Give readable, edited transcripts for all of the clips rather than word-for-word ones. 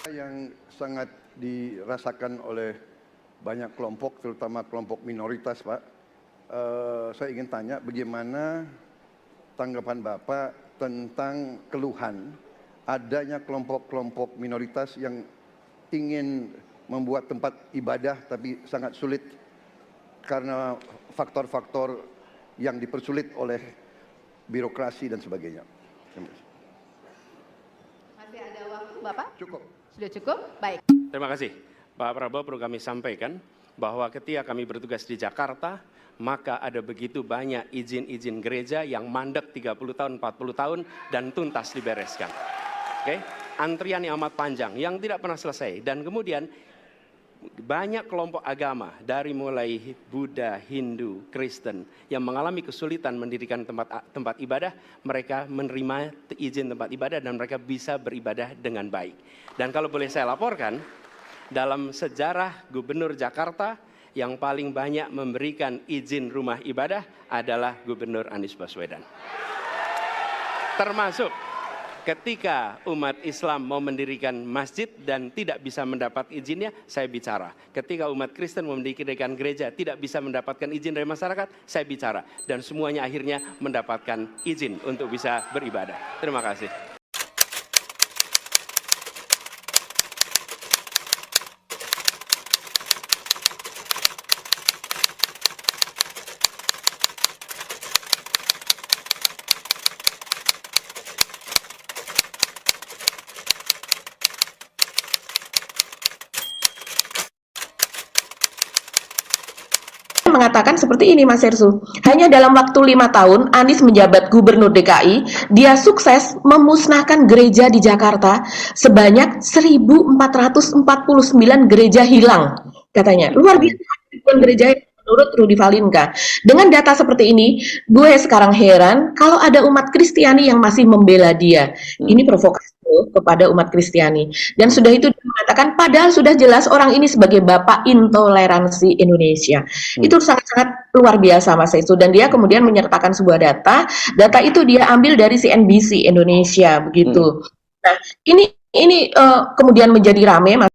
Yang sangat dirasakan oleh banyak kelompok, terutama kelompok minoritas, Pak. Saya ingin tanya bagaimana tanggapan Bapak tentang keluhan adanya kelompok-kelompok minoritas yang ingin membuat tempat ibadah tapi sangat sulit karena faktor-faktor yang dipersulit oleh birokrasi dan sebagainya. Masih ada waktu, Bapak? Cukup. Sudah cukup? Baik. Terima kasih. Pak Prabowo, perlu kami sampaikan bahwa ketika kami bertugas di Jakarta, maka ada begitu banyak izin-izin gereja yang mandek 30 tahun, 40 tahun, dan tuntas dibereskan. Oke? Antrian yang amat panjang, yang tidak pernah selesai. Dan kemudian banyak kelompok agama, dari mulai Buddha, Hindu, Kristen, yang mengalami kesulitan mendirikan tempat ibadah, mereka menerima izin tempat ibadah dan mereka bisa beribadah dengan baik. Dan kalau boleh saya laporkan, dalam sejarah Gubernur Jakarta, yang paling banyak memberikan izin rumah ibadah adalah Gubernur Anies Baswedan. Termasuk ketika umat Islam mau mendirikan masjid dan tidak bisa mendapat izinnya, saya bicara. Ketika umat Kristen mau mendirikan gereja tidak bisa mendapatkan izin dari masyarakat, saya bicara. Dan semuanya akhirnya mendapatkan izin untuk bisa beribadah. Terima kasih. Mengatakan seperti ini, Mas Hersu. Hanya dalam waktu 5 tahun Anies menjabat Gubernur DKI, dia sukses memusnahkan gereja di Jakarta sebanyak 1.449 gereja hilang, katanya. Luar biasa gereja menurut Rudy Valinka. Dengan data seperti ini, gue sekarang heran kalau ada umat Kristiani yang masih membela dia. Ini provokasi kepada umat Kristiani. Dan sudah itu dia mengatakan, padahal sudah jelas orang ini sebagai bapak intoleransi Indonesia. Itu sangat-sangat luar biasa, Mas Hersu. Dan dia kemudian menyertakan sebuah data. Data itu dia ambil dari CNBC Indonesia, begitu. Nah, ini kemudian menjadi rame, Mas.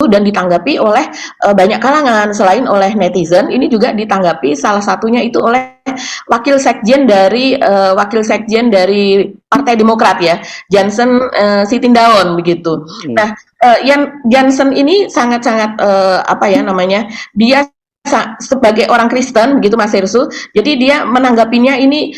Dan ditanggapi oleh banyak kalangan, selain oleh netizen, ini juga ditanggapi salah satunya itu oleh wakil sekjen dari Partai Demokrat ya, Jansen Sitindaun begitu. Nah, yang Jansen ini sangat-sangat dia sebagai orang Kristen begitu, Mas Hersu. Jadi dia menanggapinya ini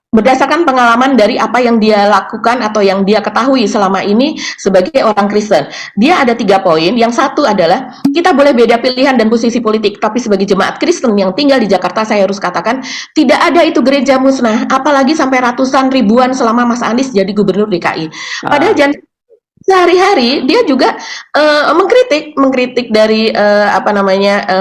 berdasarkan pengalaman dari apa yang dia lakukan atau yang dia ketahui selama ini sebagai orang Kristen. Dia ada 3 poin. Yang satu adalah kita boleh beda pilihan dan posisi politik, tapi sebagai jemaat Kristen yang tinggal di Jakarta, saya harus katakan tidak ada itu gereja musnah, apalagi sampai ratusan ribuan selama Mas Anies jadi Gubernur DKI. Padahal sehari-hari dia juga mengkritik dari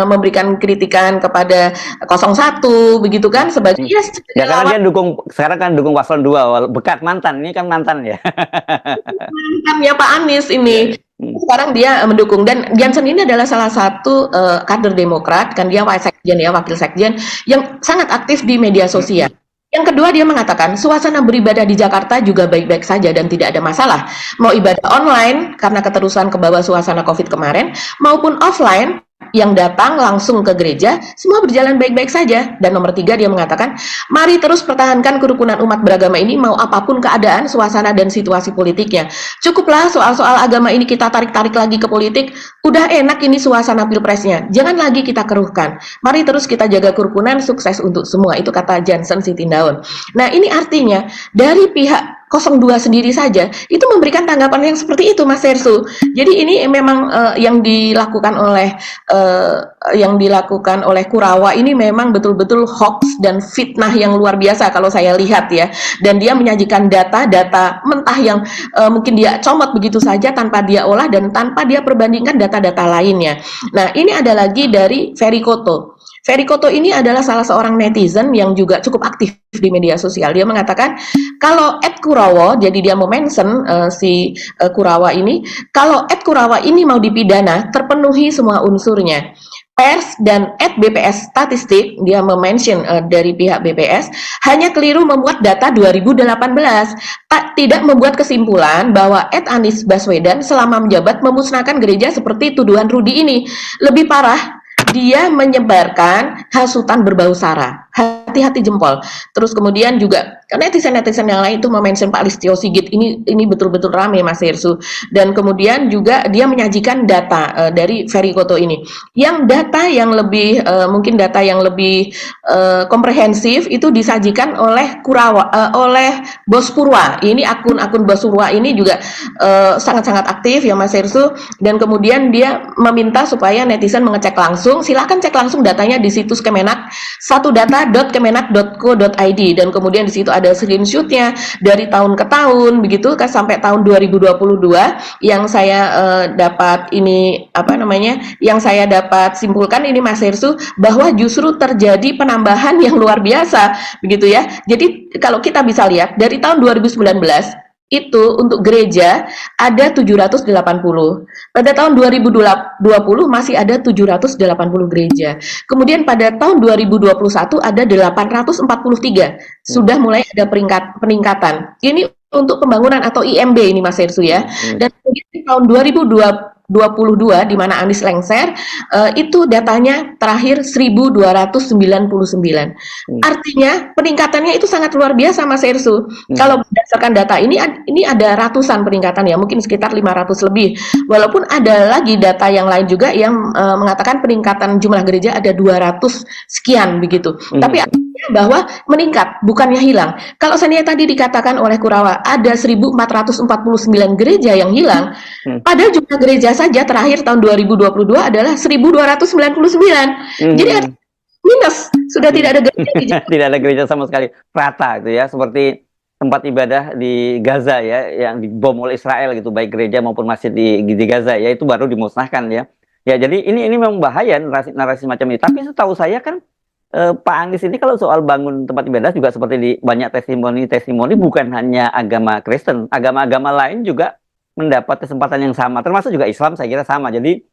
memberikan kritikan kepada 01 begitu kan sebagai ya karena dia sekarang kan dukung paslon 2, bekat mantan, ini kan mantan ya. Mantannya Pak Anies ini. Sekarang dia mendukung, dan Jansen ini adalah salah satu kader Demokrat, kan dia wakil sekjen yang sangat aktif di media sosial. Yang kedua, dia mengatakan suasana beribadah di Jakarta juga baik-baik saja dan tidak ada masalah. Mau ibadah online karena keterusan ke bawah suasana COVID kemarin, maupun offline yang datang langsung ke gereja, semua berjalan baik-baik saja. Dan nomor 3, dia mengatakan, mari terus pertahankan kerukunan umat beragama ini mau apapun keadaan, suasana, dan situasi politiknya. Cukuplah soal-soal agama ini kita tarik-tarik lagi ke politik, udah enak ini suasana pilpresnya, jangan lagi kita keruhkan. Mari terus kita jaga kerukunan, sukses untuk semua. Itu kata Jansen Sitindaun. Nah, ini artinya dari pihak 02 sendiri saja itu memberikan tanggapan yang seperti itu, Mas Hersu. Jadi ini memang yang dilakukan oleh Kurawa ini memang betul-betul hoax dan fitnah yang luar biasa kalau saya lihat ya. Dan dia menyajikan data-data mentah yang mungkin dia comot begitu saja tanpa dia olah dan tanpa dia perbandingkan data-data lainnya. Nah, ini ada lagi dari Ferry Koto. Ferry Koto ini adalah salah seorang netizen yang juga cukup aktif di media sosial. Dia mengatakan kalau Ed Kurawa, jadi dia mau mention Kurawa ini, kalau Ed Kurawa ini mau dipidana, terpenuhi semua unsurnya. Pers dan BPS Statistik, dia mention dari pihak BPS, hanya keliru membuat data 2018, tidak membuat kesimpulan bahwa Anies Baswedan selama menjabat memusnahkan gereja seperti tuduhan Rudi ini. Lebih parah, dia menyebarkan hasutan berbau sara. Hati-hati jempol. Terus kemudian juga netizen-netizen yang lain itu mention Pak Listio Sigit, ini betul-betul rame Mas Hersu. Dan kemudian juga dia menyajikan data dari Ferry Koto ini. Yang data yang lebih mungkin data yang lebih komprehensif itu disajikan oleh Kurawa, oleh Bos Purwa. Ini akun Bos Purwa ini juga sangat-sangat aktif ya Mas Hersu. Dan kemudian dia meminta supaya netizen mengecek langsung. Silakan cek langsung datanya di situs Kemenak, satudata.kemenak.co.id, dan kemudian di situ ada screenshotnya dari tahun ke tahun begitu kan sampai tahun 2022 yang saya dapat ini yang saya dapat simpulkan ini Mas Hersu, bahwa justru terjadi penambahan yang luar biasa begitu ya. Jadi kalau kita bisa lihat dari tahun 2019 itu untuk gereja ada 780. Pada tahun 2020 masih ada 780 gereja. Kemudian pada tahun 2021 ada 843. Sudah mulai ada peningkatan. Ini untuk pembangunan atau IMB ini Mas Hersu ya. Dan kemudian di tahun 2022 di mana Anies lengser, itu datanya terakhir 1299. Artinya peningkatannya itu sangat luar biasa Mas Hersu. Kalau berdasarkan data ini ada ratusan peningkatan ya, mungkin sekitar 500 lebih. Walaupun ada lagi data yang lain juga yang mengatakan peningkatan jumlah gereja ada 200 sekian begitu. Tapi bahwa meningkat, bukannya hilang. Kalau seandainya tadi dikatakan oleh Kurawa ada 1449 gereja yang hilang, padahal jumlah gereja saja terakhir tahun 2022 adalah 1299. Jadi ada minus, sudah tidak ada gereja. Tidak ada gereja sama sekali, rata gitu ya, seperti tempat ibadah di Gaza ya, yang dibom oleh Israel gitu, baik gereja maupun masjid di Gaza ya, itu baru dimusnahkan ya. Ya jadi ini memang bahaya narasi macam ini. Tapi setahu saya kan Pak Anies ini kalau soal bangun tempat ibadah juga seperti di banyak testimoni bukan hanya agama Kristen, agama-agama lain juga mendapat kesempatan yang sama, termasuk juga Islam saya kira sama. Jadi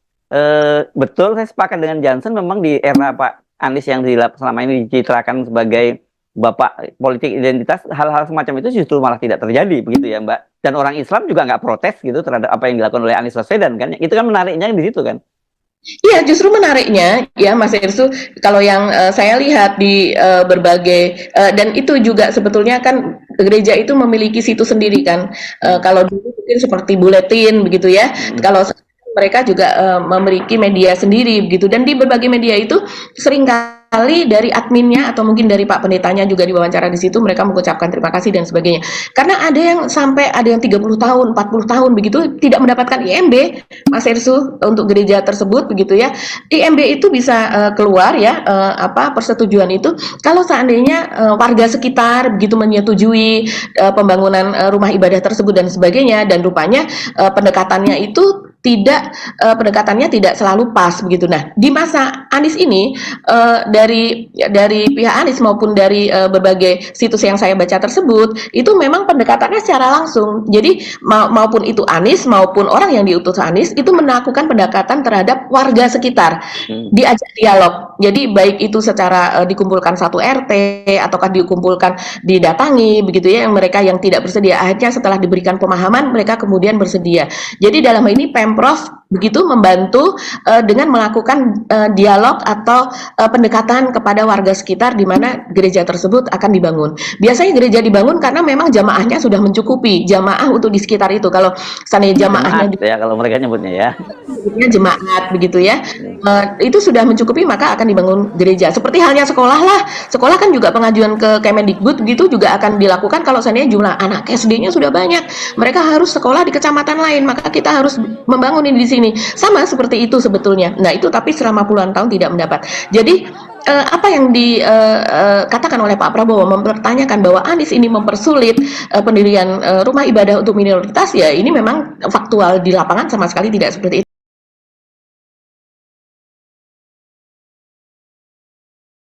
betul saya sepakat dengan Johnson, memang di era Pak Anies yang selama ini dicitrakan sebagai bapak politik identitas, hal-hal semacam itu justru malah tidak terjadi begitu ya Mbak. Dan orang Islam juga nggak protes gitu terhadap apa yang dilakukan oleh Anies Baswedan kan, itu kan menariknya di situ kan. Iya, justru menariknya ya Mas Hersu, kalau yang saya lihat di berbagai dan itu juga sebetulnya kan gereja itu memiliki situs sendiri kan. Kalau dulu mungkin seperti buletin begitu ya. Kalau mereka juga memiliki media sendiri begitu, dan di berbagai media itu seringkali dari adminnya atau mungkin dari Pak Pendetanya juga diwawancara di situ, mereka mengucapkan terima kasih dan sebagainya. Karena ada yang sampai ada yang 30 tahun, 40 tahun begitu tidak mendapatkan IMB Mas Hersu untuk gereja tersebut begitu ya. IMB itu bisa keluar ya persetujuan itu kalau seandainya warga sekitar begitu menyetujui pembangunan rumah ibadah tersebut dan sebagainya, dan rupanya pendekatannya tidak selalu pas begitu. Nah, di masa Anies ini dari pihak Anies maupun dari berbagai situs yang saya baca tersebut itu memang pendekatannya secara langsung. Jadi maupun itu Anies maupun orang yang diutus Anies itu melakukan pendekatan terhadap warga sekitar, diajak dialog. Jadi baik itu secara dikumpulkan satu RT ataukah dikumpulkan didatangi begitu ya, yang mereka yang tidak bersedia akhirnya setelah diberikan pemahaman mereka kemudian bersedia. Jadi dalam hal ini Pemprov begitu membantu dengan melakukan dialog atau pendekatan kepada warga sekitar di mana gereja tersebut akan dibangun. Biasanya gereja dibangun karena memang jamaahnya sudah mencukupi, jamaah untuk di sekitar itu. Kalau seandainya jamaahnya ya kalau mereka nyebutnya ya. Jemaat begitu ya. Itu sudah mencukupi maka akan dibangun gereja. Seperti halnya sekolah lah. Sekolah kan juga pengajuan ke Kemendikbud gitu juga akan dilakukan kalau seandainya jumlah anak SD-nya sudah banyak. Mereka harus sekolah di kecamatan lain, maka kita harus membangun ini di sini. Sama seperti itu sebetulnya. Nah, itu tapi selama puluhan tahun tidak mendapat. Jadi apa yang dikatakan oleh Pak Prabowo mempertanyakan bahwa Anies ini mempersulit pendirian rumah ibadah untuk minoritas, ya ini memang faktual di lapangan sama sekali tidak seperti itu.